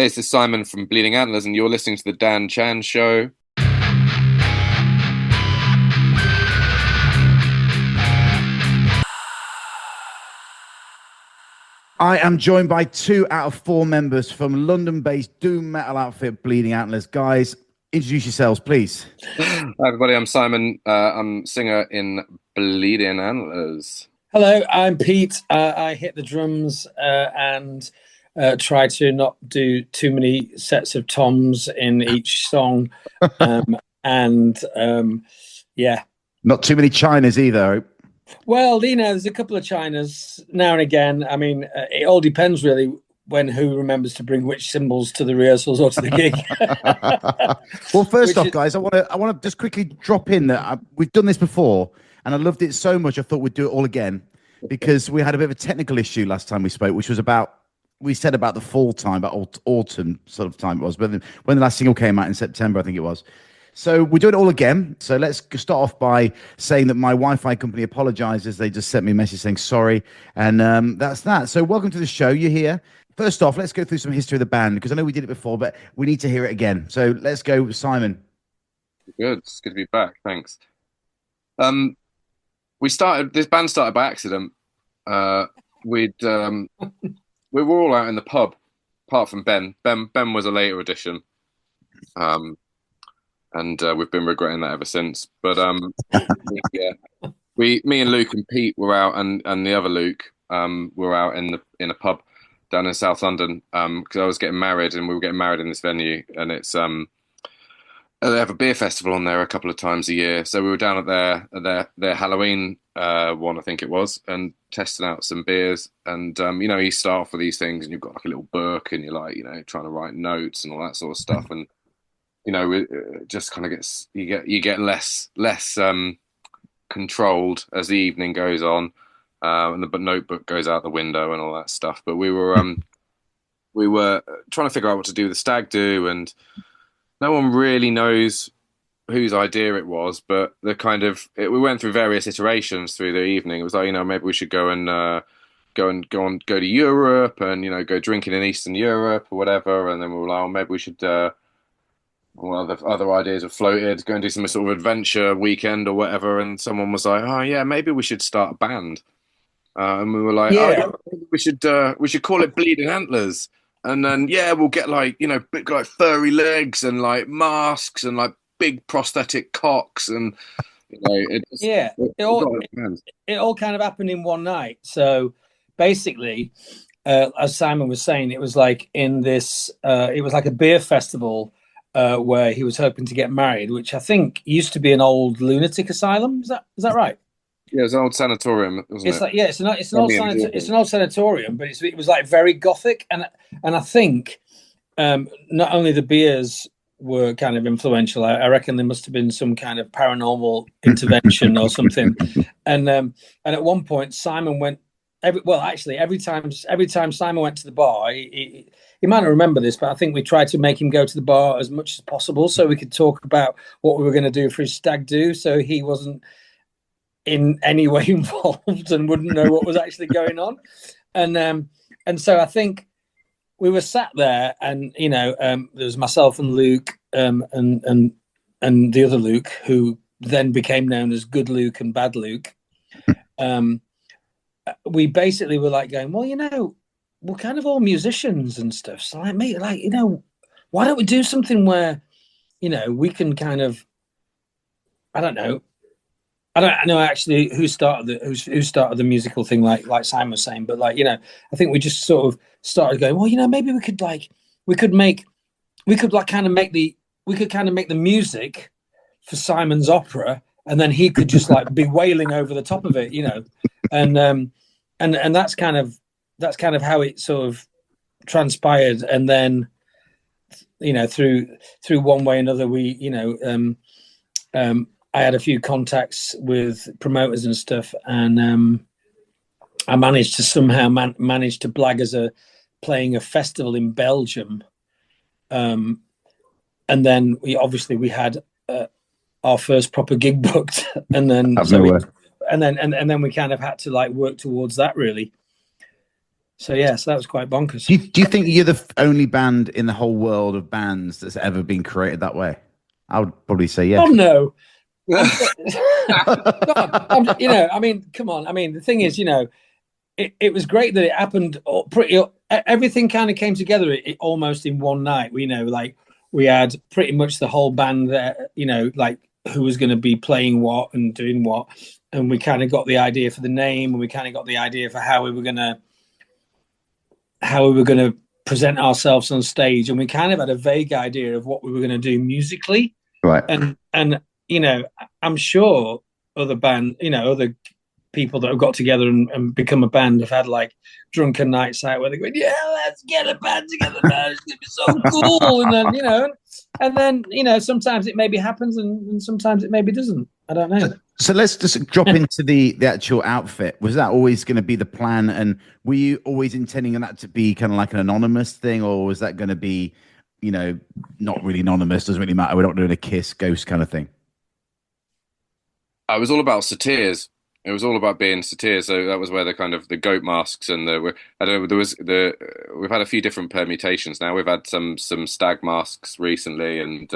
Hey, this is Simon from Bleeding Antlers, and you're listening to the Dan Chan Show. I am joined by 2 out of 4 members from London-based doom metal outfit Bleeding Antlers. Guys, introduce yourselves, please. Hi, everybody. I'm Simon. I'm singer in Bleeding Antlers. Hello, I'm Pete. I hit the drums and try to not do too many sets of toms in each song. Yeah. Not too many Chinas either, I hope. Well, there's a couple of Chinas now and again. I mean, it all depends really who remembers to bring which cymbals to the rehearsals or to the gig. Well, first off, guys, I want to just quickly drop in that we've done this before, and I loved it so much I thought we'd do it all again, because we had a bit of a technical issue last time we spoke, which was about the fall time, about autumn sort of time it was, but when the last single came out in September, I think it was. So we're doing it all again. So let's start off by saying that my Wi-Fi company apologizes. They just sent me a message saying sorry. And that's that. So welcome to the show. You're here. First off, let's go through some history of the band, because I know we did it before, but we need to hear it again. So let's go, Simon. Good. It's good to be back. Thanks. This band started by accident. We were all out in the pub, apart from Ben. Ben was a later addition. And we've been regretting that ever since. But me and Luke and Pete were out, and the other Luke were out in a pub down in South London, because I was getting married, and we were getting married in this venue, and it's they have a beer festival on there a couple of times a year. So we were down at their Halloween one, I think it was, and testing out some beers. And you start off with these things, and you've got like a little book, and you're like, trying to write notes and all that sort of stuff, and it just kind of you get less controlled as the evening goes on, and the notebook goes out the window and all that stuff. But we were trying to figure out what to do with the stag do, and no one really knows whose idea it was. But we went through various iterations through the evening. It was like, maybe we should go to Europe and go drinking in Eastern Europe or whatever. And then we were like, maybe we should. The other ideas were floated, go and do some sort of adventure weekend or whatever, and someone was like, "Oh yeah, maybe we should start a band." And we were like, yeah. "Oh yeah, we should call it Bleeding Antlers." And then we'll get big like furry legs and like masks and like big prosthetic cocks, and it all kind of happened in one night. So basically, as Simon was saying, it was like it was like a beer festival. Where he was hoping to get married, which I think used to be an old lunatic asylum. Is that right? Yeah, it's an old sanatorium, wasn't it? It's an old sanatorium, but it was like very gothic, and I think not only the beers were kind of influential. I reckon there must have been some kind of paranormal intervention or something. And at one point, Simon went. Every time Simon went to the bar, he might not remember this, but I think we tried to make him go to the bar as much as possible so we could talk about what we were going to do for his stag do, so he wasn't in any way involved and wouldn't know what was actually going on. And so I think we were sat there, and there was myself and Luke, and the other Luke, who then became known as Good Luke and Bad Luke. We basically were like going, well, we're kind of all musicians and stuff. So why don't we do something where, we can kind of, I don't know actually who started the musical thing, like Simon was saying, but I think we just sort of started going, well, maybe we could make the music for Simon's opera, and then he could just be wailing over the top of it, and that's kind of how it sort of transpired. And then through one way or another, I had a few contacts with promoters and stuff, and I managed to somehow manage to blag as playing a festival in Belgium, and then we had our first proper gig booked, and then we kind of had to work towards that, really. So yeah, so that was quite bonkers. Do you think you're the only band in the whole world of bands that's ever been created that way? I would probably say Oh yes. no. God, I mean, come on. I mean, the thing is, it was great that it happened. Everything kind of came together almost in one night. Like we had pretty much the whole band there. Like who was going to be playing what and doing what, and we kind of got the idea for the name, and we kind of got the idea for how we were gonna present ourselves on stage, and we kind of had a vague idea of what we were going to do musically. Right. And I'm sure other people that have got together and become a band have had like drunken nights out where they go, yeah, let's get a band together, man. It's gonna be so cool. And then sometimes it maybe happens and sometimes it maybe doesn't. I don't know. So let's just drop into the actual outfit. Was that always going to be the plan? And were you always intending that to be kind of like an anonymous thing, or was that going to be, not really anonymous? Doesn't really matter. We're not doing a Kiss ghost kind of thing. It was all about satyrs. It was all about being satyrs. So that was where the kind of the goat masks and I don't know, we've had a few different permutations now. We've had some stag masks recently, and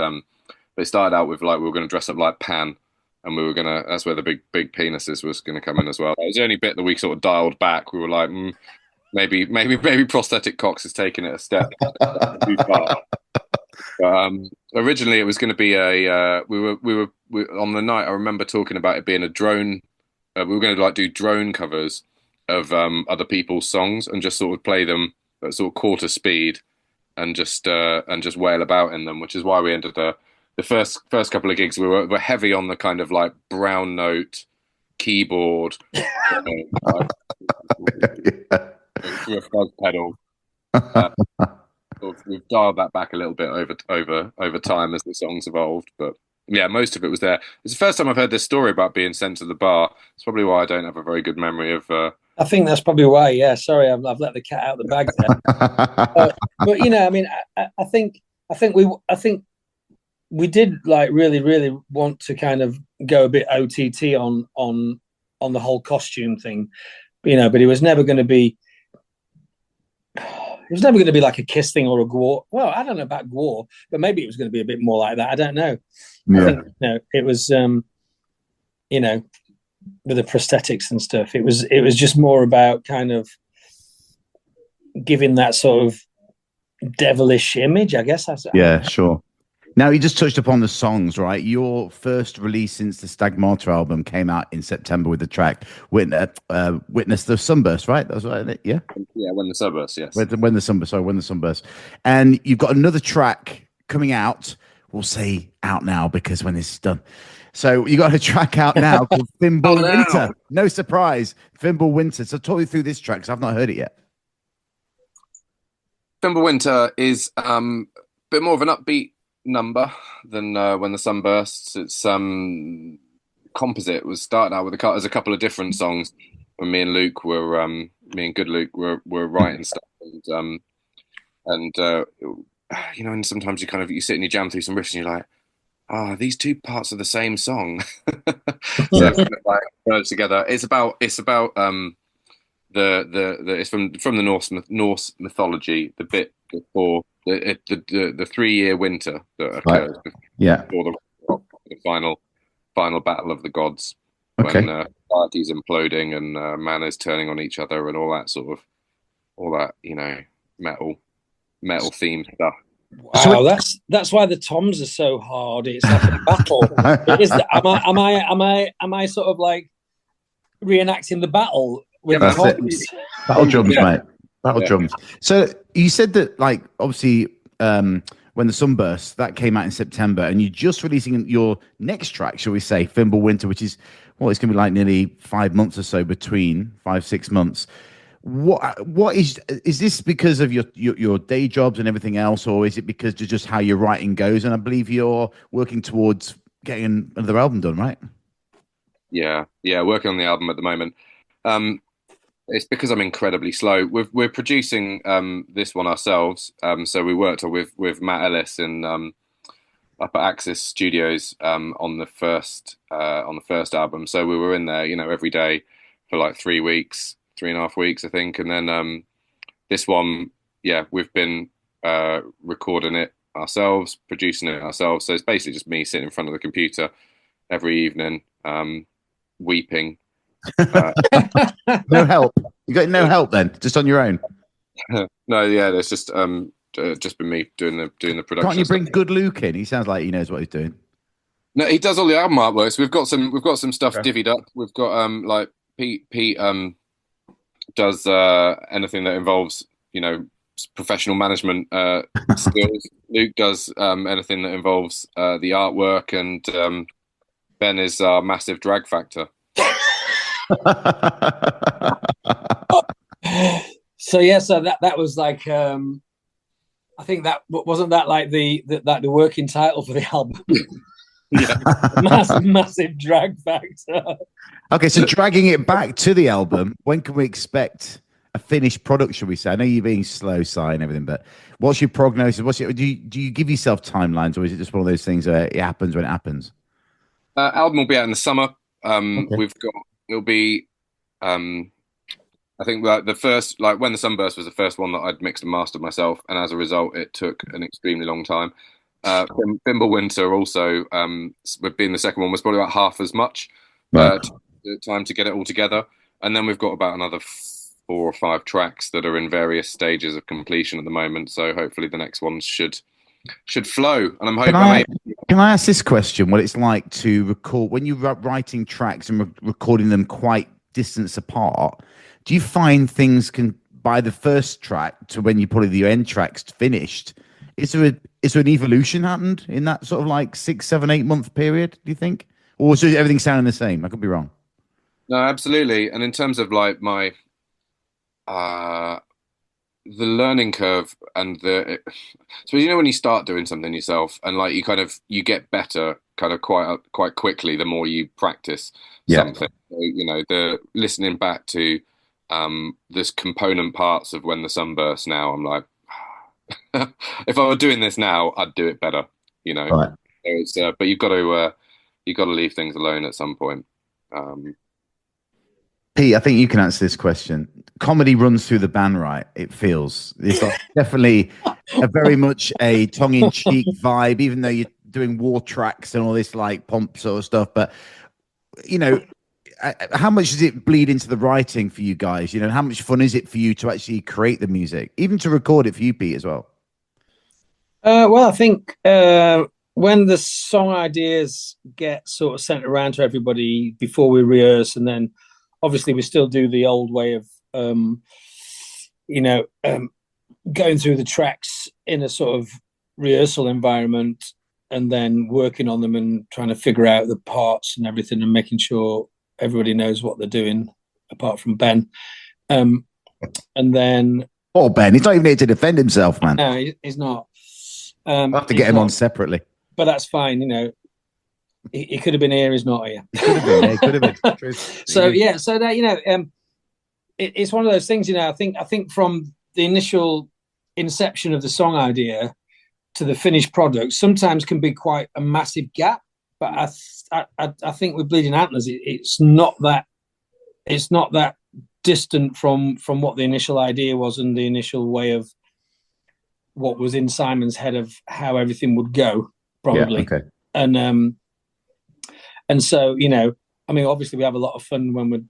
they started out with like we were going to dress up like Pan, and that's where the big penises was going to come in as well. That was the only bit that we sort of dialed back. We were like, maybe prosthetic cocks has taken it a step too far. Originally, it was going to be we on the night. I remember talking about it being a drone. We were going to like do drone covers of other people's songs and just sort of play them at sort of quarter speed and just wail about in them, which is why we ended the first couple of gigs. We were heavy on the kind of like brown note keyboard, like, through a fuzz pedal. We've dialed that back a little bit over time as the songs evolved, but yeah, most of it was there. It's the first time I've heard this story about being sent to the bar. It's probably why I don't have a very good memory of. I think that's probably why. Yeah, sorry, I've let the cat out of the bag there. But I mean, I think we did like really want to kind of go a bit OTT on the whole costume thing, but it was never going to be. It was never going to be like a Kiss thing or a Gwar. Well, I don't know about Gwar, but maybe it was going to be a bit more like that. I don't know. Yeah. I think, it was, with the prosthetics and stuff. It was just more about kind of giving that sort of devilish image, I guess. Yeah, sure. Now, you just touched upon the songs, right? Your first release since the Stag Martyr album came out in September with the track Witness the Sunburst, right? That was right, yeah? Yeah, When the Sunburst, yes. When the Sunburst. And you've got another track coming out. We'll say out now because when this is done. So you got a track out now called Thimble Winter. No surprise, Thimble Winter. So talk me through this track because I've not heard it yet. Thimble Winter is a bit more of an upbeat number than When the Sun Bursts. It's composite. It was starting out with a couple of different songs when me and Good Luke were writing stuff, and sometimes you sit and you jam through some riffs and you're like, these two parts are the same song. So kind of like merged together. It's about it's from the Norse mythology, the bit before the 3-year winter that occurs before the final battle of the gods, when society's imploding and man is turning on each other and all that metal themed stuff. Wow, that's why the toms are so hard. It's like a battle. Am I sort of like reenacting the battle with the toms? Battle drums, mate. Battle drums. So you said that, like, obviously, When the Sun Bursts, that came out in September, and you're just releasing your next track, shall we say, Thimble Winter, which is, it's going to be like nearly 5 months or so between, 5-6 months. What is this because of your day jobs and everything else, or is it because of just how your writing goes? And I believe you're working towards getting another album done, right? Yeah, working on the album at the moment. It's because I'm incredibly slow. We're producing this one ourselves. So we worked with Matt Ellis in up at Axis Studios on the first album. So we were in there, every day for like 3 weeks, 3.5 weeks, I think, and then this one, yeah, we've been recording it ourselves, producing it ourselves. So it's basically just me sitting in front of the computer every evening, weeping. No help. You got no help then, just on your own. No, yeah, there's just been me doing the production. Can't you bring Good Luke in? He sounds like he knows what he's doing. No, he does all the album artworks. We've got some stuff Okay. divvied up. We've got like Pete does anything that involves, you know, professional management skills. Luke does anything that involves the artwork, and Ben is our massive drag factor. So yeah, so that was like I think that wasn't that like the working title for the album. Yeah. massive drag factor. Okay, so dragging it back to the album, when can we expect a finished product, should we say? I know you're being slow, and everything, but what's your prognosis? Do you give yourself timelines, or is it just one of those things where it happens when it happens? Album will be out in the summer. Okay. It'll be I think like the first, like When the Sunburst was the first one that I'd mixed and mastered myself, and as a result, it took an extremely long time. Winter also, with being the second one, was probably about half as much Right. time to get it all together. And then we've got about another 4 or 5 tracks that are in various stages of completion at the moment. So hopefully the next ones should flow. And I'm hoping. Can I ask this question? What it's like to record when you're writing tracks and recording them quite distance apart? Do you find things can, by the first track to when you put the end tracks finished? Is there an evolution happened in that sort of like 6, 7, 8 month period? Do you think, or is everything sounding the same? I could be wrong. No, absolutely. And in terms of like my the learning curve and so you know when you start doing something yourself and like you get better kind of quite quickly the more you practice something. So, you know, the listening back to this component parts of When the Sunburst now, I'm like, if I were doing this now, I'd do it better, you know. Right. So it's but you've got to leave things alone at some point. Pete, I think you can answer this question. Comedy runs through the band, right? It feels it's like definitely a very much a tongue-in-cheek vibe, even though you're doing war tracks and all this like pomp sort of stuff. But you know, how much does it bleed into the writing for you guys? You know, how much fun is it for you to actually create the music, even to record it for you, Pete, as well? Well, I think when the song ideas get sort of sent around to everybody before we rehearse, and then obviously we still do the old way of going through the tracks in a sort of rehearsal environment and then working on them and trying to figure out the parts and everything and making sure everybody knows what they're doing apart from Ben. And then Ben, he's not even here to defend himself, man. No, he's not. I'll have to get him on separately. But that's fine, you know. He could have been here, he's not here. He could have been, yeah, he could have been. True. So that, you know, it's one of those things, you know. I think from the initial inception of the song idea to the finished product sometimes can be quite a massive gap. But I think with Bleeding Antlers, it's not that distant from what the initial idea was and the initial way of what was in Simon's head of how everything would go, probably. Yeah, okay. And so, you know, I mean, obviously we have a lot of fun when we're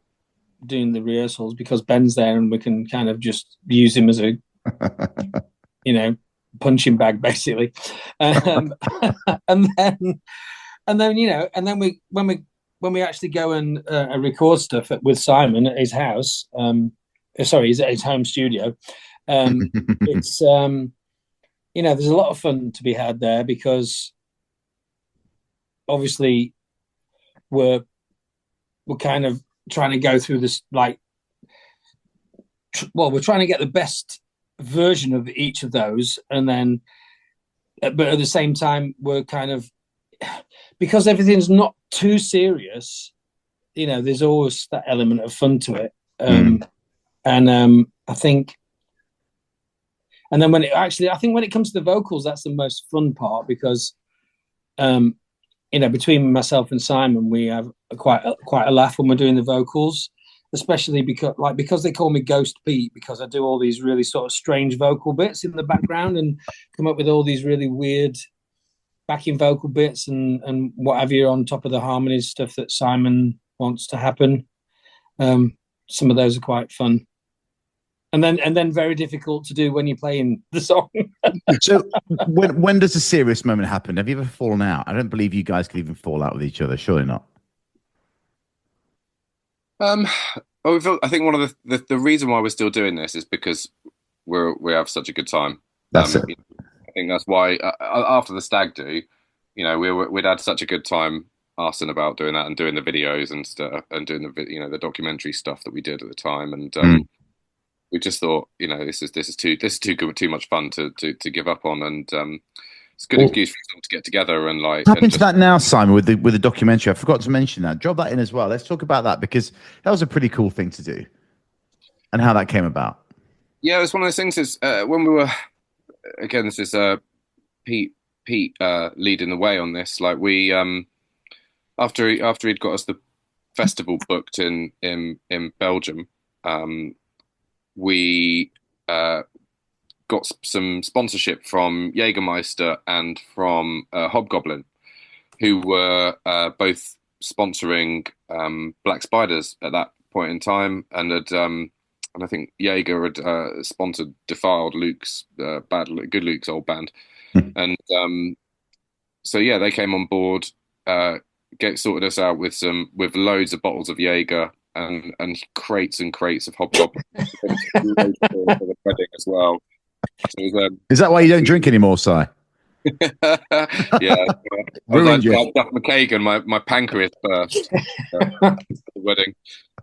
doing the rehearsals because Ben's there and we can kind of just use him as a, you know, punching bag, basically. And then, you know, and then when we actually go and record stuff with Simon at his house, his home studio, it's, you know, there's a lot of fun to be had there because obviously we're kind of trying to go through this, like, we're trying to get the best version of each of those. And then, but at the same time, we're kind of, because everything's not too serious, you know, there's always that element of fun to it. I think, and then I think when it comes to the vocals, that's the most fun part because, you know, between myself and Simon, we have quite a laugh when we're doing the vocals. especially because they call me Ghost Pete, because I do all these really sort of strange vocal bits in the background and come up with all these really weird backing vocal bits and what have you on top of the harmonies stuff that Simon wants to happen. Some of those are quite fun. And then very difficult to do when you're playing the song. So when does a serious moment happen? Have you ever fallen out? I don't believe you guys could even fall out with each other. Surely not. I think one of the reason why we're still doing this is because we have such a good time. That's it. I think that's why after the stag do, we'd had such a good time arsing about doing that and doing the videos and stuff and doing the documentary stuff that we did at the time, and we just thought, this is too good, too much fun to give up on, and it's a good excuse for us to get together and like. Tap into that now, Simon, with the documentary. I forgot to mention that. Drop that in as well. Let's talk about that, because that was a pretty cool thing to do, and how that came about. Yeah, it's one of those things. Is when we were, again, this is Pete leading the way on this. Like we after he'd got us the festival booked in Belgium. We got some sponsorship from Jägermeister and from Hobgoblin, who were both sponsoring Black Spiders at that point in time, and I think Jaeger had sponsored Defiled, Luke's Good Luke's old band, and so yeah, they came on board, sorted us out with loads of bottles of Jaeger. And crates and crates of Hobgoblin for the wedding as well. So it was, is that why you don't drink anymore, Si? Yeah, I was like Duff McKagan, my pancreas burst at the wedding.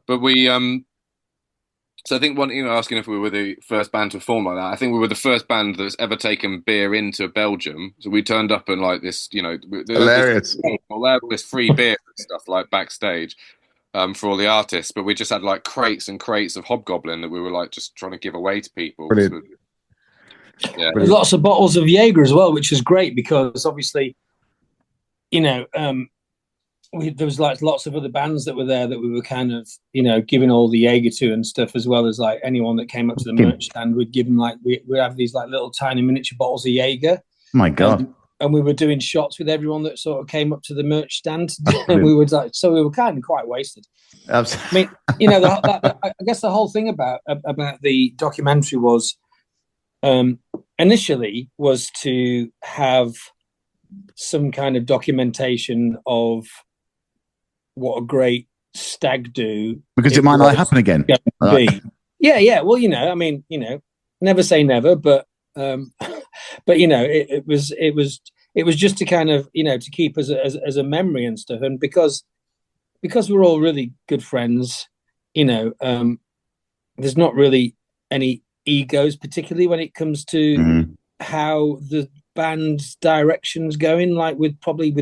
But we, so I think asking if we were the first band to perform like that. I think we were the first band that's ever taken beer into Belgium. So we turned up and like this, hilarious. This free beer and stuff like backstage. For all the artists, but we just had like crates and crates of Hobgoblin that we were like just trying to give away to people. Brilliant. Yeah, there's lots of bottles of Jaeger as well, which is great because obviously, there was like lots of other bands that were there that we were kind of giving all the Jaeger to and stuff, as well as like anyone that came up to the merch stand, we'd give them like we'd have these like little tiny miniature bottles of Jaeger. My God. And we were doing shots with everyone that sort of came up to the merch stand, and we were kind of quite wasted. Absolutely. I mean, I guess the whole thing about the documentary was, initially was to have some kind of documentation of what a great stag do, because it might not happen again. Yeah. Well, I mean, never say never, but. But it was just to kind of to keep as a memory and stuff, and because we're all really good friends, there's not really any egos, particularly when it comes to how the band's direction's going. Like with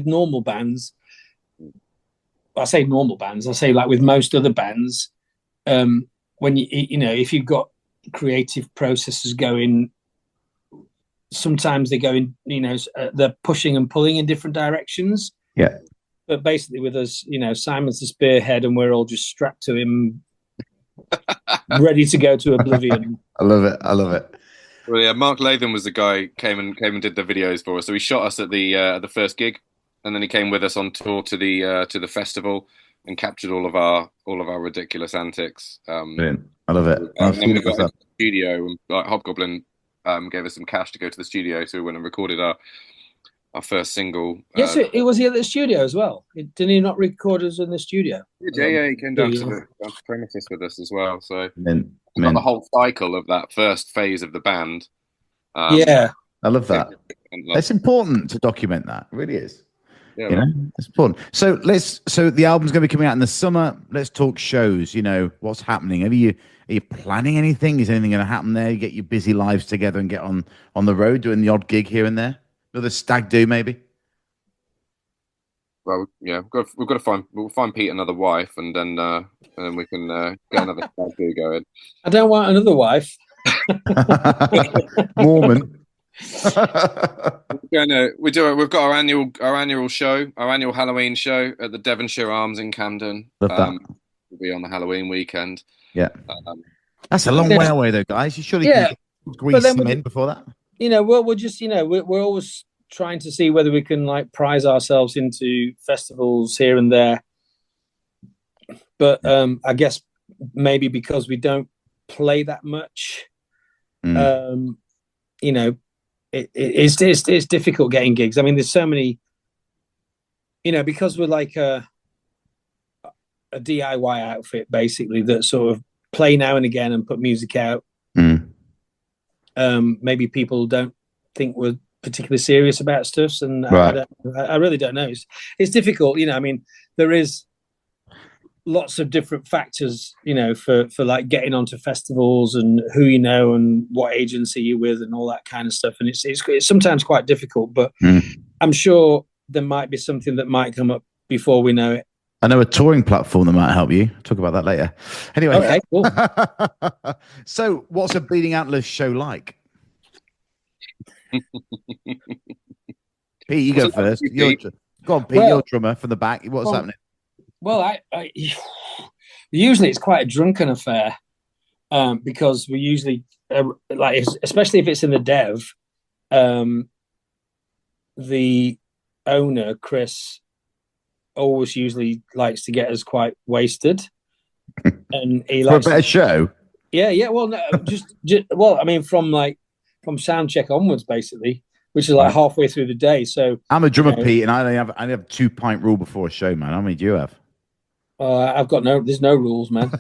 normal bands, I say normal bands, I say like with most other bands, when if you've got creative processes going. Sometimes they go in, they're pushing and pulling in different directions. Yeah. But basically with us, Simon's the spearhead and we're all just strapped to him, ready to go to oblivion. I love it. Well, yeah, Mark Latham was the guy came and did the videos for us. So he shot us at the first gig, and then he came with us on tour to the festival and captured all of our ridiculous antics. Brilliant. I love it. And then we got into the studio, and Hobgoblin gave us some cash to go to the studio, so we went and recorded our first single. Yes, was he at the studio as well? Didn't he not record us in the studio? Yeah, he came down to the premises with us as well. So got the whole cycle of that first phase of the band. Yeah, I love that. It's important to document that. It really is. Yeah, it's important. So the album's going to be coming out in the summer. Let's talk shows. What's happening? Are you planning anything? Is anything going to happen there? You get your busy lives together and get on the road doing the odd gig here and there. Another stag do maybe. Well, yeah, we'll find Pete another wife, and then we can get another stag do going. I don't want another wife. Mormon. We've got our annual show, our annual Halloween show at the Devonshire Arms in Camden. Love that. be on the Halloween weekend. Yeah. Um, That's a long way away, though, guys. You surely Yeah, can but grease then them in before that. we're just we're always trying to see whether we can like prize ourselves into festivals here and there. But I guess maybe because we don't play that much, it's difficult getting gigs. I mean, there's so many, because we're like a DIY outfit basically that sort of play now and again and put music out. Maybe people don't think we're particularly serious about stuff, and right. I really don't know. It's difficult, I mean, there is lots of different factors, for like getting onto festivals and who you know and what agency you're with and all that kind of stuff. And it's sometimes quite difficult, but I'm sure there might be something that might come up before we know it. I know a touring platform that might help you. Talk about that later. Anyway, okay, cool. So, what's a Bleeding Antlers show like? Pete, you go first. Go on, Pete. You're drummer from the back. What's happening? Well, I usually it's quite a drunken affair, because we usually like, especially if it's in the dev, the owner Chris always usually likes to get us quite wasted, and he likes for a better show. Yeah. Well, no, just well, I mean, from sound check onwards, basicly, which is like halfway through the day. So I'm a drummer, Pete, and I have 2-pint rule before a show, man. How many do you have? There's no rules, man.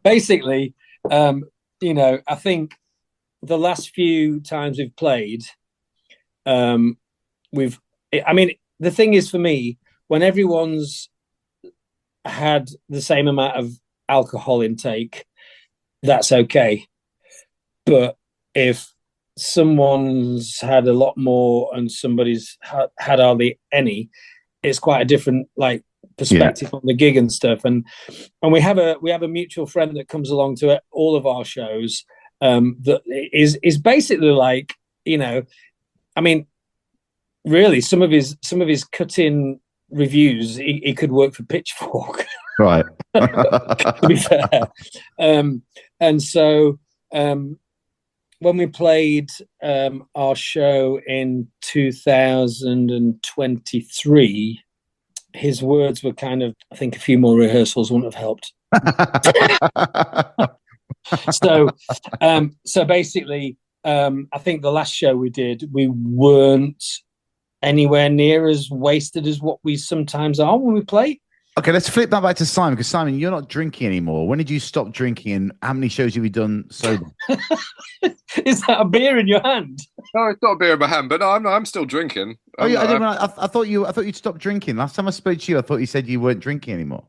Basically, I think the last few times we've played, the thing is for me, when everyone's had the same amount of alcohol intake, that's okay. But if someone's had a lot more and somebody's had hardly any, it's quite a different perspective on the gig and stuff. And we have a mutual friend that comes along to all of our shows, that is basically like, I mean, really some of his cutting reviews, he could work for Pitchfork, right? To be fair. And so when we played our show in 2023, his words were kind of, I think a few more rehearsals wouldn't have helped. So basically, I think the last show we did, we weren't anywhere near as wasted as what we sometimes are when we play. Okay, let's flip that back to Simon, because Simon, you're not drinking anymore. When did you stop drinking, and how many shows have you done sober? Is that a beer in your hand? No, it's not a beer in my hand, but no, I'm still drinking. I thought you'd stopped drinking. Last time I spoke to you, I thought you said you weren't drinking anymore.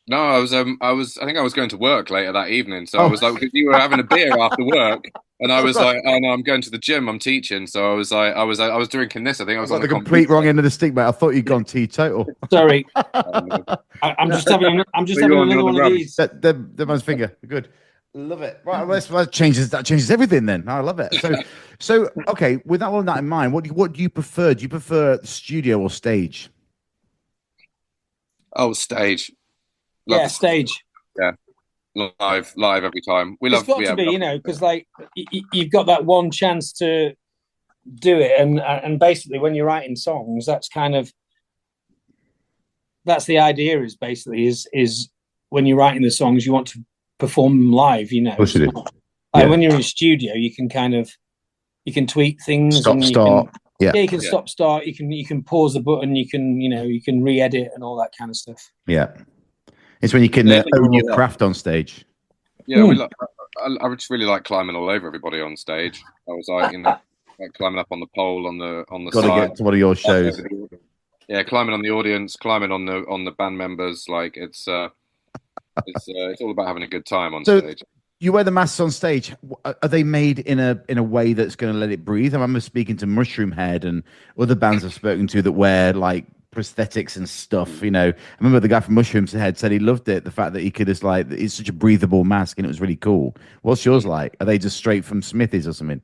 No, I think I was going to work later that evening, so I was like, because you were having a beer after work, and I was like, oh no, I'm going to the gym, I'm teaching, so I was like, I was drinking this. I think I was on the complete wrong end of the stick, mate. I thought you'd gone teetotal. Sorry, I'm just having another one of these. The man's finger, good. Love it. Right, that changes everything. Then I love it. So okay. With all that in mind, what do you prefer? Do you prefer studio or stage? Oh, stage. Stage. Yeah, live every time. It's got to be, because you've got that one chance to do it, and basically when you're writing songs, that's the idea. Is basically is when you're writing the songs, you want to perform them live. When you're in a studio, you can you can tweak things, start. You can stop, start. You can pause the button. You can re-edit and all that kind of stuff. Yeah. It's when you can own your craft on stage. Yeah, I just really like climbing all over everybody on stage. I was like, like climbing up on the pole on the Got side. To get to one of your shows. Yeah, climbing on the audience, climbing on the band members. Like it's all about having a good time on stage. You wear the masks on stage. Are they made in a way that's going to let it breathe? I remember speaking to Mushroom Head and other bands I've spoken to that wear prosthetics and stuff. I remember the guy from Mushroom's Head said he loved it, the fact that he could just it's such a breathable mask, and it was really cool. What's yours like? Are they just straight from Smithy's or something?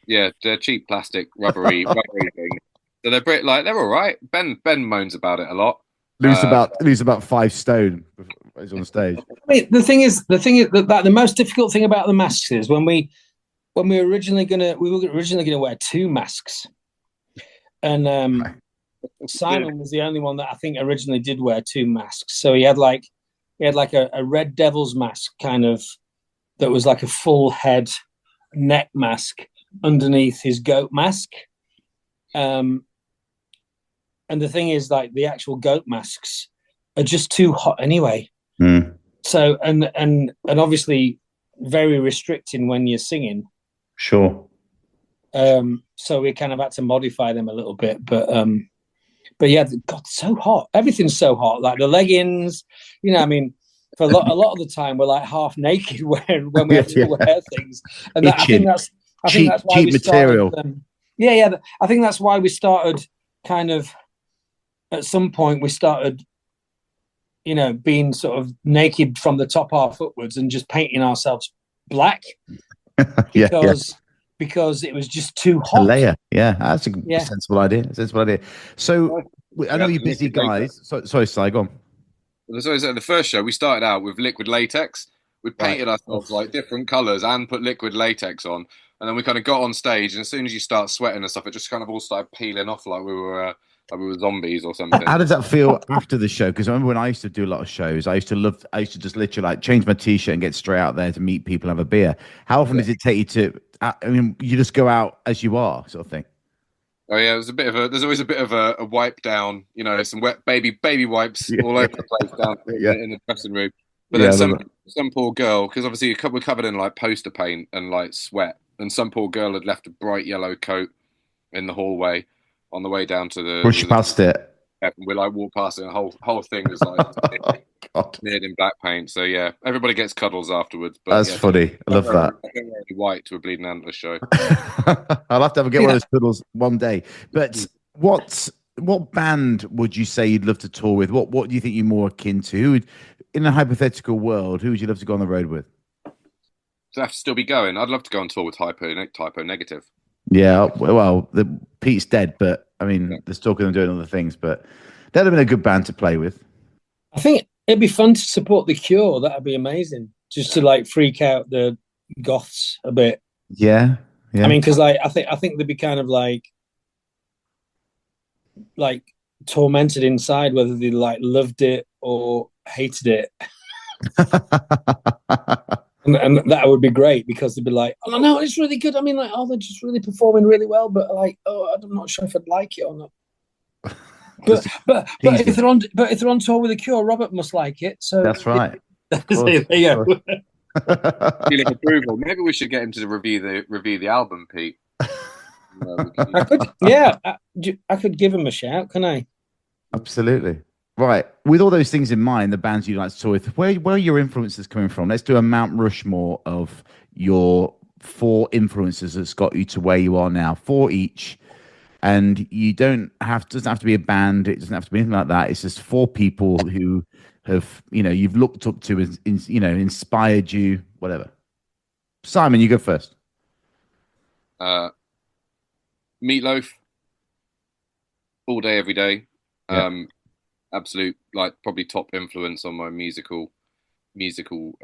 Yeah, they're cheap plastic rubbery things. So they're all right. Ben moans about it a lot. lose about 5 stone before he's on stage. I mean, the thing is that the most difficult thing about the masks is when we were originally gonna wear 2 masks, and Simon was the only one that I think originally did wear 2 masks. So he had like a Red Devil's mask kind of that was like a full head neck mask underneath his goat mask. And the thing is, like, the actual goat masks are just too hot anyway. So and obviously very restricting when you're singing. Sure. So we kind of had to modify them a little bit, but yeah, God, so hot. Everything's so hot. Like the leggings, you know. I mean, for a lot of the time, we're like half naked when we have to wear things, and I think that's why we material. Started, I think that's why we started kind of. At some point, we started, you know, being sort of naked from the top half upwards and just painting ourselves black because it was just too hot. A layer, that's a sensible idea. So I know you're busy, guys. Sorry, Si, go on. So the first show we started out with liquid latex. We painted ourselves like different colours and put liquid latex on, and then we kind of got on stage. And as soon as you start sweating and stuff, it just kind of all started peeling off like we were zombies or something. How does that feel after the show? Because I remember when I used to do a lot of shows, I used to just literally like change my t-shirt and get straight out there to meet people and have a beer. How often does it take you to? I mean, you just go out as you are, sort of thing. Oh yeah, there's always a bit of a wipe down, you know, some wet baby wipes all over the place down in the dressing room. But then some poor girl, because obviously we're covered in like poster paint and like sweat, and some poor girl had left a bright yellow coat in the hallway on the way down to the. Push past it. And we like walk past it, and the whole thing was like smeared in black paint. So yeah, everybody gets cuddles afterwards. But that's funny. I love that. I don't wear any white to a Bleeding Antlers show. I'll have to get one of those cuddles one day. But what band would you say you'd love to tour with? What do you think you're more akin to? Who would, in a hypothetical world, who would you love to go on the road with? So I have to still be going. I'd love to go on tour with Typo Negative. Yeah, well, Pete's dead, but I mean, there's talk of them doing other things, but that'd have been a good band to play with. I think it'd be fun to support The Cure. That'd be amazing, just to like freak out the goths a bit. Yeah. I mean, because like I think they'd be kind of like tormented inside, whether they like loved it or hated it. And that would be great because they'd be like, "Oh no, it's really good." I mean, like, they're just really performing really well, but like, I'm not sure if I'd like it or not. But if they're on tour with The Cure, Robert must like it. So that's right. There you go. Feeling approval. Maybe we should get him to review the album, Pete. I could, I could give him a shout, can I? Absolutely. Right. With all those things in mind, the bands you like to tour with, where are your influences coming from? Let's do a Mount Rushmore of your 4 influences that's got you to where you are now. 4 each. And you doesn't have to be a band. It doesn't have to be anything like that. It's just 4 people who have, you've looked up to, inspired you, whatever. Simon, you go first. Meatloaf. All day, every day. Yeah. Absolute, like, probably top influence on my musical sort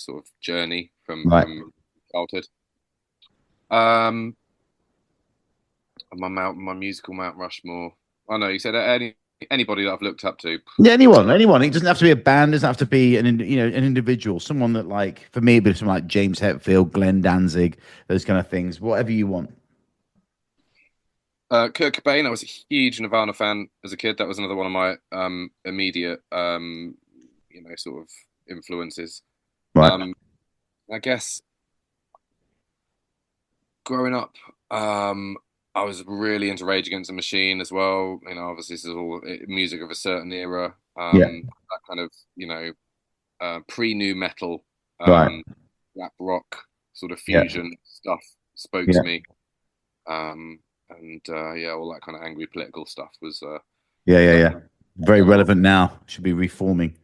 of journey from childhood. My musical Mount Rushmore. I know you said anybody that I've looked up to. Yeah, anyone. It doesn't have to be a band. It doesn't have to be an individual. Someone that, like, for me, it'd be someone like James Hetfield, Glenn Danzig, those kind of things. Whatever you want. Kurt Cobain. I was a huge Nirvana fan as a kid. That was another one of my immediate, sort of influences. Right. I guess growing up, I was really into Rage Against the Machine as well. Obviously this is all music of a certain era. That kind of, pre-nu metal, rap rock sort of fusion stuff spoke to me. All that kind of angry political stuff was. Very relevant now. Should be reforming.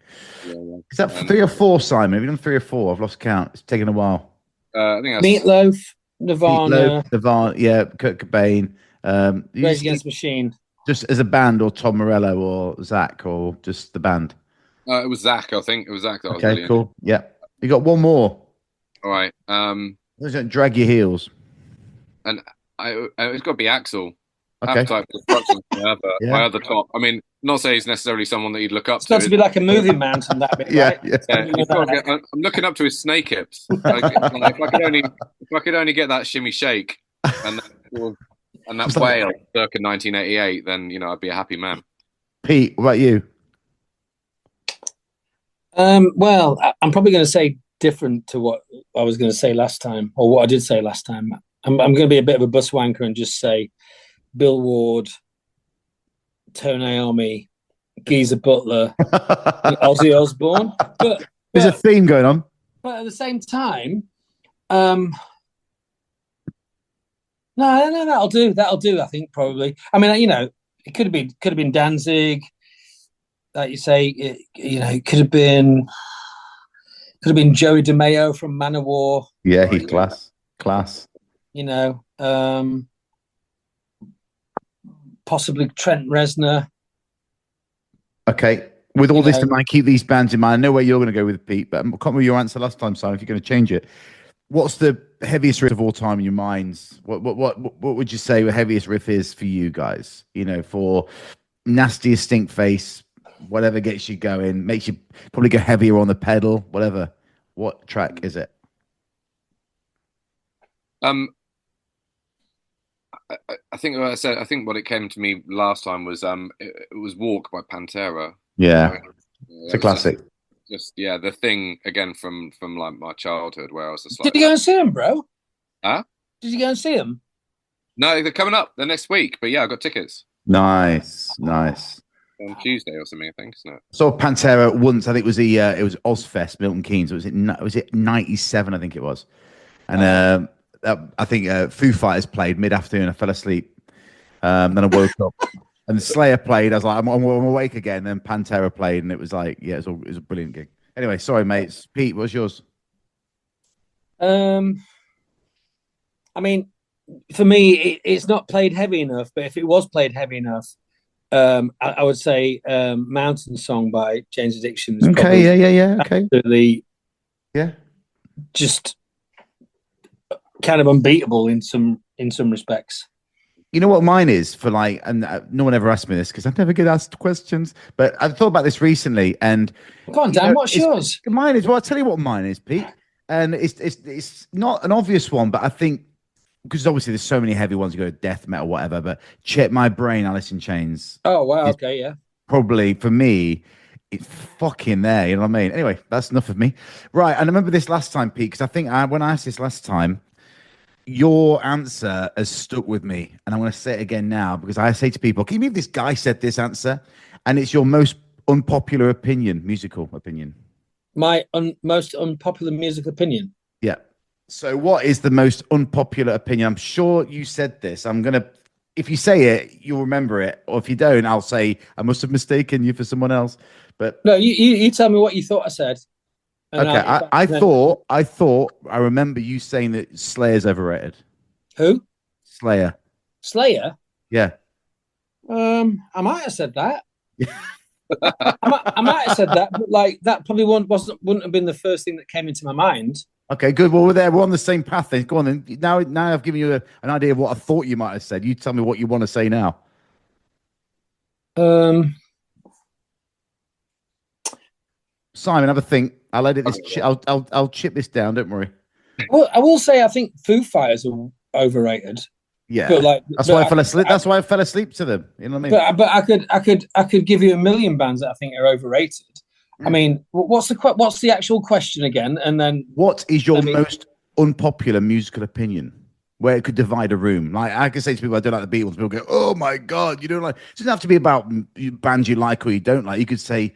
Is that 3 or 4, Simon? Have you done 3 or 4? I've lost count. It's taken a while. I think that's Meatloaf, Nirvana, Kurt Cobain. Rage Against the Machine. Just as a band, or Tom Morello, or Zach, or just the band? It was Zach, I think. It was Zach that I was Okay, really into. cool. Yeah. You got one more. All right. Don't drag your heels. And it's got to be Axel. Okay. Appetite for Destruction. My Yeah. other top. I mean, not say he's necessarily someone that you'd look up It's to. got to be like a movie mountain, that bit, Yeah. right? Yeah. He's got to get, I'm looking up to his snake hips. Like, if I could only get that shimmy shake and that It's like, wail circa 1988, then I'd be a happy man. Pete, what about you? Well, I'm probably going to say different to what I was going to say last time, or what I did say last time. I'm going to be a bit of a bus wanker and just say Bill Ward, Tony Iommi, Geezer Butler, Ozzy Osbourne. But There's a theme going on. But at the same time, no, that'll do. That'll do. I think probably. I mean, it could have been Danzig, like you say. It could have been Joey DeMeo from Manowar. Yeah, he's class. Possibly Trent Reznor. Okay. With all this in mind, keep these bands in mind. I know where you're going to go with Pete, but I can't remember your answer last time, Simon. If you're going to change it, what's the heaviest riff of all time in your minds? What would you say the heaviest riff is for you guys? For nastiest stink face, whatever gets you going, makes you probably go heavier on the pedal, whatever. What track is it? I think what I said. I think what it came to me last time was it was "Walk" by Pantera. Yeah, it's a classic. Just the thing again from like my childhood where I was just like, did you go and see him, bro? Huh? Did you go and see him? No, they're coming up the next week. But yeah, I got tickets. Nice. On Tuesday or something, I think, isn't it? Saw Pantera once. I think it was Ozfest, Milton Keynes. Was it 97? I think it was. And I think Foo Fighters played mid-afternoon. I fell asleep. Then I woke up, and Slayer played. I was like, I'm awake again. Then Pantera played, and it was like, yeah, it was a brilliant gig. Anyway, sorry, mates. Pete, what's yours? I mean, for me, it's not played heavy enough. But if it was played heavy enough, I would say "Mountain Song" by Jane's Addiction. Is okay, yeah. Okay, absolutely, yeah. Just kind of unbeatable in some respects. You know what mine is for like, and no one ever asked me this because I never get asked questions. But I've thought about this recently, and go on, Dan. What's yours? Mine is. Well, I'll tell you what mine is, Pete. And it's not an obvious one, but I think because obviously there's so many heavy ones. You go to death metal, whatever. But Check My Brain, Alice in Chains. Oh wow, okay, yeah. Probably for me, it's fucking there. You know what I mean? Anyway, that's enough of me. Right, and I remember this last time, Pete, because I think when I asked this last time, your answer has stuck with me, and I'm going to say it again now because I say to people, "Can you believe this guy said this answer?" And it's your most unpopular opinion, musical opinion. My most unpopular music opinion. Yeah. So, what is the most unpopular opinion? I'm sure you said this. If you say it, you'll remember it, or if you don't, I'll say I must have mistaken you for someone else. But no, you tell me what you thought I said. Okay, I thought I remember you saying that Slayer's overrated. Who? Slayer. Yeah. I might have said that. I might have said that, but like that probably wouldn't have been the first thing that came into my mind. Okay, good. Well, we're on the same path then. Go on then. Now I've given you an idea of what I thought you might have said. You tell me what you want to say now. Simon, have a think. I'll edit this. I'll chip this down. Don't worry. Well, I will say I think Foo Fighters are overrated. Yeah, but that's why I fell asleep. That's why I fell asleep to them. You know what I mean? But I could give you a million bands that I think are overrated. I mean, what's the actual question again? And then what is your most unpopular musical opinion? Where it could divide a room. Like I could say to people, I don't like the Beatles. People go, "Oh my god, you don't like." It doesn't have to be about bands you like or you don't like. You could say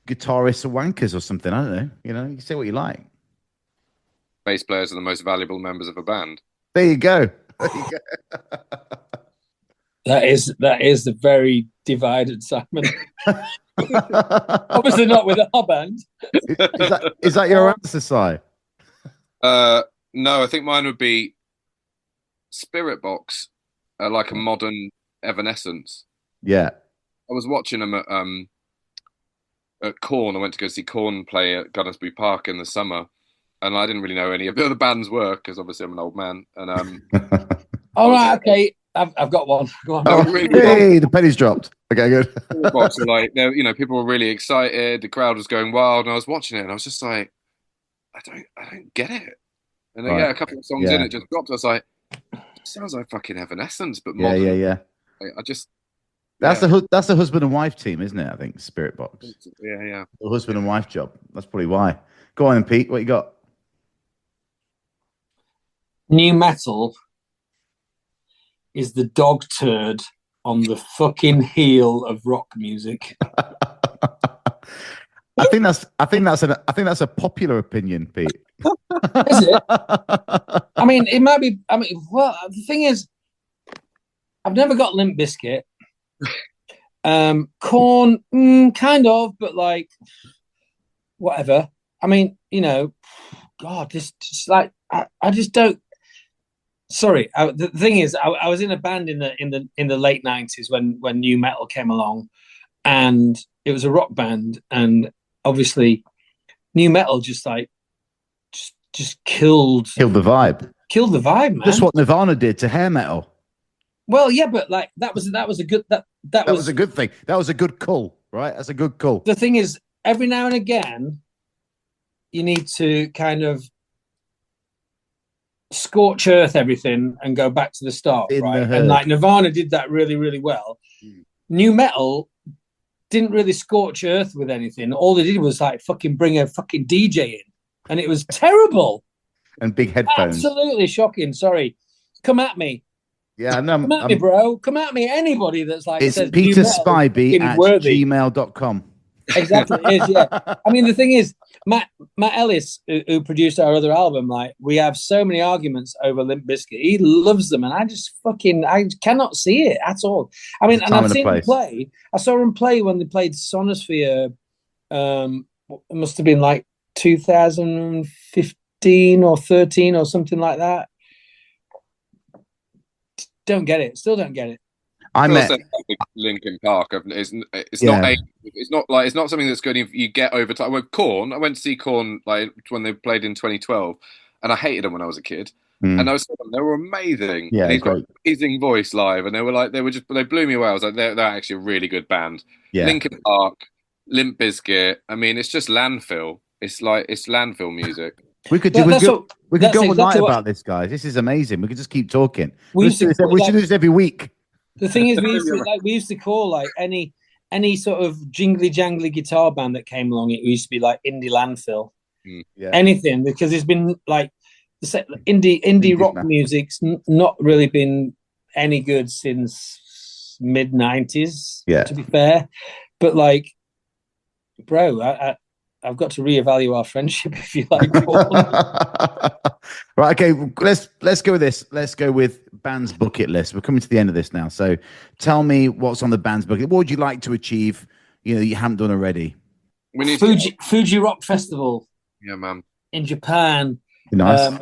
guitarists are wankers or something. I don't know. You know, you can say what you like. Bass players are the most valuable members of a band. There you go. That is the very divided Simon. Obviously not with our band. Is that your answer, Si? No, I think mine would be Spirit Box, like a modern Evanescence. Yeah. I was watching them at Corn. I went to go see Corn play at Gunnersbury Park in the summer, and I didn't really know any of the other band's work because obviously I'm an old man. And All right, okay. I've got one. Go on. they were Oh, really hey, the penny's dropped. Okay, good. box, like people were really excited. The crowd was going wild, and I was watching it, and I was just like, I don't get it. And then, Right. a couple of songs in, Yeah. it just dropped. I was like, it sounds like fucking Evanescence, but Yeah, yeah, modern. yeah. I just, That's yeah, the husband and wife team, isn't it? I think Spirit Box. yeah. The husband and wife job. That's probably why. Go on, then, Pete. What you got? New metal is the dog turd on the fucking heel of rock music. I think that's a popular opinion, Pete. Is it? I mean, it might be. I mean, well, the thing is, I've never got Limp Bizkit. Corn, kind of, but like, whatever. I mean, God, this just like I just don't. Sorry, the thing is, I was in a band in the late '90s when new metal came along, and it was a rock band, and obviously, new metal just killed the vibe. Killed the vibe, man. Just what Nirvana did to hair metal. Well, yeah, but like that was a good that was a good thing. That was a good call, right? That's a good call. The thing is, every now and again, you need to kind of scorch earth everything and go back to the start, right? And like Nirvana did that really, really well. New metal didn't really scorch earth with anything. All they did was like fucking bring a fucking DJ in, and it was terrible. And big headphones. Absolutely shocking. Sorry, come at me. Yeah, no, come at me, bro. Come at me. Anybody that's like it's Peter Spivey at gmail.com. Exactly, it is, yeah. I mean, the thing is, Matt Ellis, who produced our other album, like, we have so many arguments over Limp Bizkit. He loves them, and I cannot see it at all. I mean, and I've seen them play. I saw them play when they played Sonosphere. It must have been like 2015 or 13 or something like that. Don't get it. Still don't get it. I met Linkin Park. It's not something that's good if you get over time. With Korn, I went to see Korn like when they played in 2012, and I hated them when I was a kid. And they were amazing. Yeah, and he's got an amazing voice live, and they blew me away. I was like, they're actually a really good band. Yeah. Linkin Park, Limp Bizkit. I mean, it's just landfill. It's landfill music. We could go all night about this, guys. This is amazing. We could just keep talking. We should do this every week. The thing is, we used to call like any sort of jingly jangly guitar band that came along. It used to be like indie landfill, anything, because it's been like indie rock music's not really been any good since mid '90s. Yeah, to be fair, but like, bro, I've got to reevaluate our friendship, if you like. Right, okay, let's go with this. Let's go with band's bucket list. We're coming to the end of this now. So tell me what's on the band's bucket. What would you like to achieve, you haven't done already? We need Fuji Rock Festival. Yeah, man. In Japan. Nice.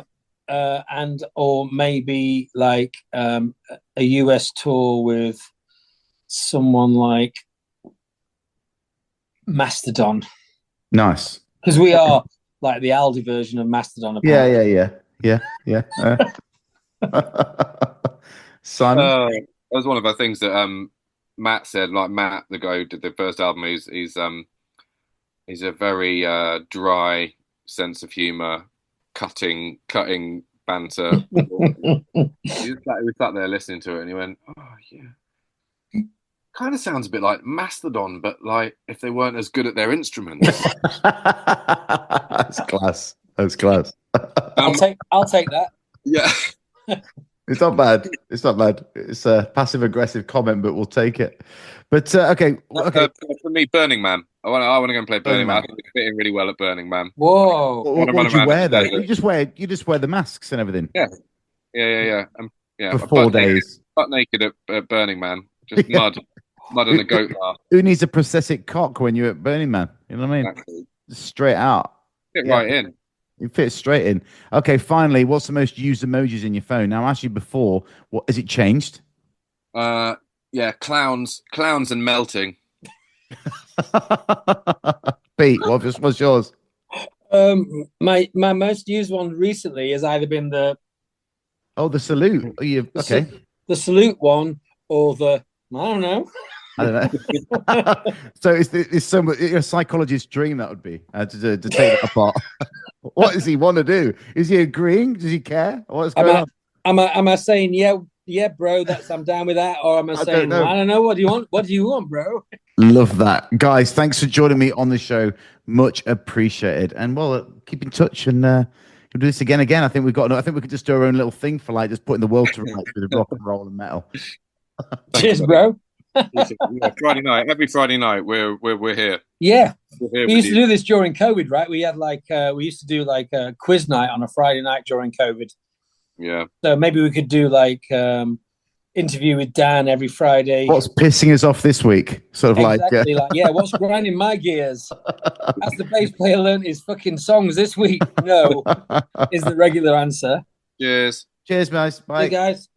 And or maybe like a US tour with someone like Mastodon. Nice. Because we are like the Aldi version of Mastodon. Apparently. Yeah. Simon? That was one of the things that Matt said. Like Matt, the guy who did the first album, he's a very dry sense of humor, cutting banter. He was sat there listening to it, and he went, "Oh yeah." Kind of sounds a bit like Mastodon, but like if they weren't as good at their instruments. That's class. I'll take that. Yeah. It's not bad. It's a passive aggressive comment, but we'll take it. But okay. For me, Burning Man. I want to go and play Burning Man. I think we fit in really well at Burning Man. Whoa. What would you wear though? You just wear the masks and everything. Yeah. For 4 days. Butt naked at Burning Man. Just mud on a goat laugh. Who needs a prosthetic cock when you're at Burning Man? You know what I mean? Exactly. Straight out. Fit right in. You fit straight in. Okay, finally, what's the most used emojis in your phone? Now, I asked you before, what has it changed? Yeah, Yeah, clowns and melting. Pete, what's yours? My most used one recently has either been the Salute. Oh, okay. The salute one or the I don't know. I don't know. So it's some a psychologist's dream that would be to take that apart. What does he want to do? Is he agreeing? Does he care? What's going on? Am I saying yeah, bro? I'm down with that, or am I saying I don't know? What do you want? What do you want, bro? Love that, guys. Thanks for joining me on the show. Much appreciated. And keep in touch and we'll do this again. I think I think we could just do our own little thing for like just putting the world to rights with rock and roll and metal. Cheers, bro. Yeah, Friday night, every Friday night, we're here. Yeah, we used to do this during COVID, right? We had we used to do like a quiz night on a Friday night during COVID. Yeah. So maybe we could do like interview with Dan every Friday. What's pissing us off this week? Sort of exactly what's grinding my gears? Has the bass player learned his fucking songs this week? No, is the regular answer. Cheers. Cheers, guys. Bye, guys.